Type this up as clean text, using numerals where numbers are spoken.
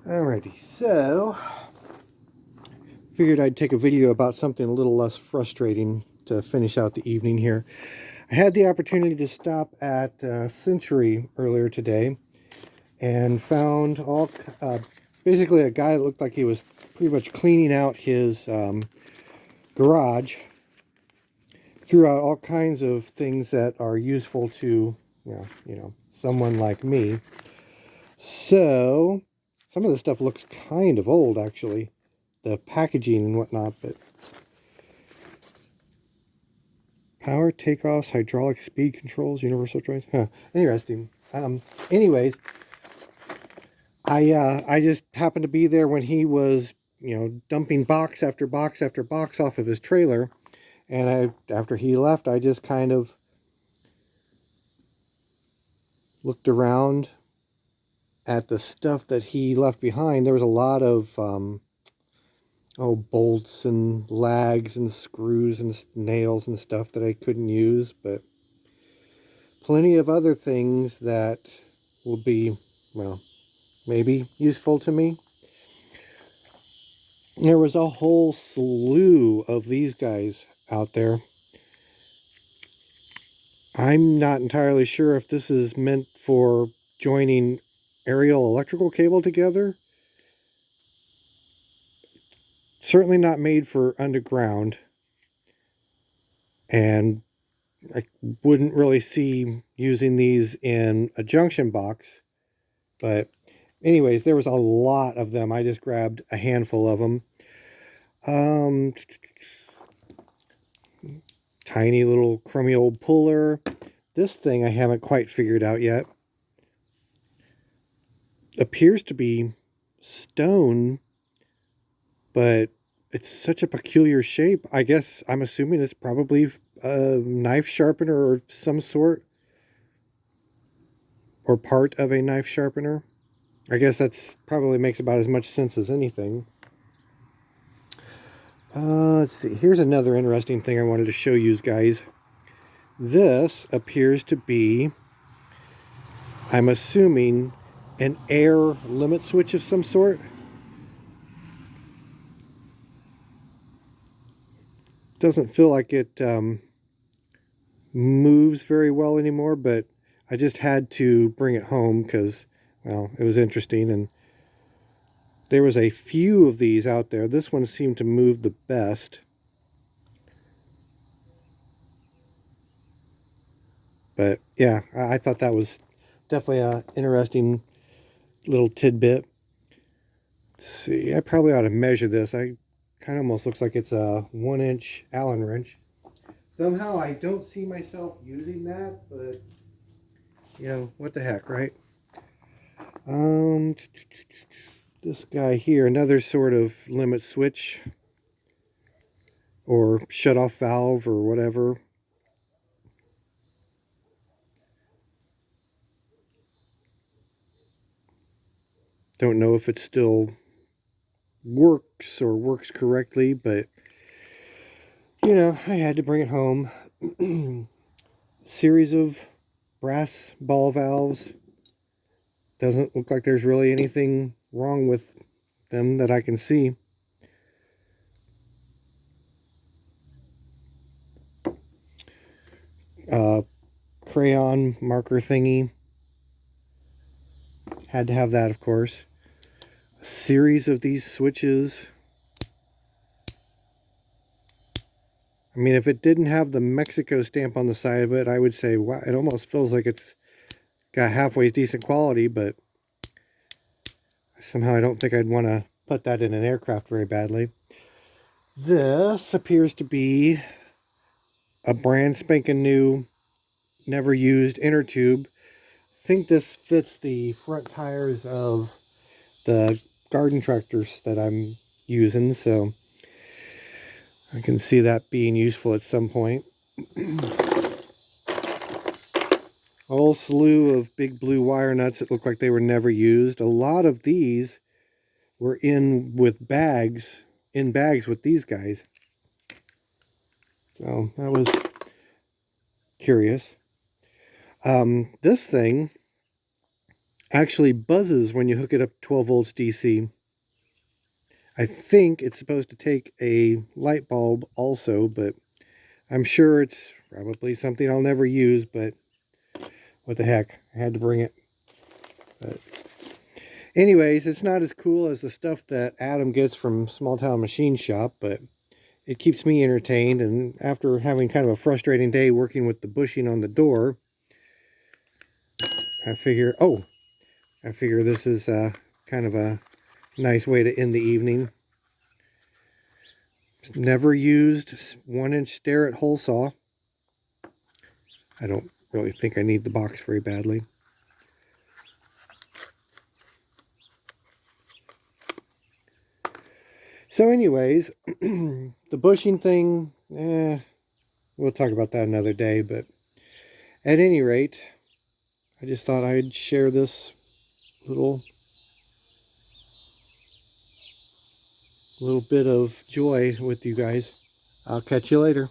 Alrighty, so figured I'd take a video about something a little less frustrating to finish out the evening here. I had the opportunity to stop at Century earlier today and found basically a guy that looked like he was pretty much cleaning out his garage. Threw out all kinds of things that are useful to, someone like me. So some of the stuff looks kind of old, actually, the packaging and whatnot, but power takeoffs, hydraulic speed controls, universal joints. Huh. Interesting. Anyways, I just happened to be there when he was, dumping box after box after box off of his trailer, and after he left, I just kind of looked around at the stuff that he left behind. There was a lot of bolts and lags and screws and nails and stuff that I couldn't use, but plenty of other things that will be, well, maybe useful to me. There was a whole slew of these guys out there. I'm not entirely sure if this is meant for joining aerial electrical cable together. Certainly not made for underground. And I wouldn't really see using these in a junction box. But anyways, there was a lot of them. I just grabbed a handful of them. Tiny little crummy old puller. This thing I haven't quite figured out yet. Appears to be stone, but it's such a peculiar shape. I guess I'm assuming it's probably a knife sharpener of some sort, or part of a knife sharpener. I guess that's probably makes about as much sense as anything. Let's see. Here's another interesting thing I wanted to show you guys. This appears to be, I'm assuming, an air limit switch of some sort. Doesn't feel like it moves very well anymore, but I just had to bring it home because, well, it was interesting, and there was a few of these out there. This one seemed to move the best. But yeah, I thought that was definitely an interesting little tidbit. Let's see, I probably ought to measure this. I kind of almost looks like it's a 1-inch Allen wrench. Somehow I don't see myself using that, but what the heck, right? This guy here, another sort of limit switch or shut off valve or whatever. Don't know if it still works or works correctly, but I had to bring it home. Series of brass ball valves. Doesn't look like there's really anything wrong with them that I can see. Crayon marker thingy. Had to have that, of course. A series of these switches. I mean, if it didn't have the Mexico stamp on the side of it, I would say, wow, it almost feels like it's got halfway decent quality, but somehow I don't think I'd want to put that in an aircraft very badly. This appears to be a brand spanking new, never used inner tube. I think this fits the front tires of the garden tractors that I'm using, so I can see that being useful at some point. A whole slew of big blue wire nuts that look like they were never used. A lot of these were in bags with these guys. So that was curious. This thing, actually buzzes when you hook it up 12 volts DC. I think it's supposed to take a light bulb also, but I'm sure it's probably something I'll never use, but what the heck, I had to bring it. But anyways, it's not as cool as the stuff that Adam gets from Small Town Machine Shop, but it keeps me entertained, and after having kind of a frustrating day working with the bushing on the door, I figure this is kind of a nice way to end the evening. Never used 1-inch Starrett hole saw. I don't really think I need the box very badly. So anyways, the bushing thing, we'll talk about that another day, but at any rate, I just thought I'd share this little bit of joy with you guys. I'll catch you later.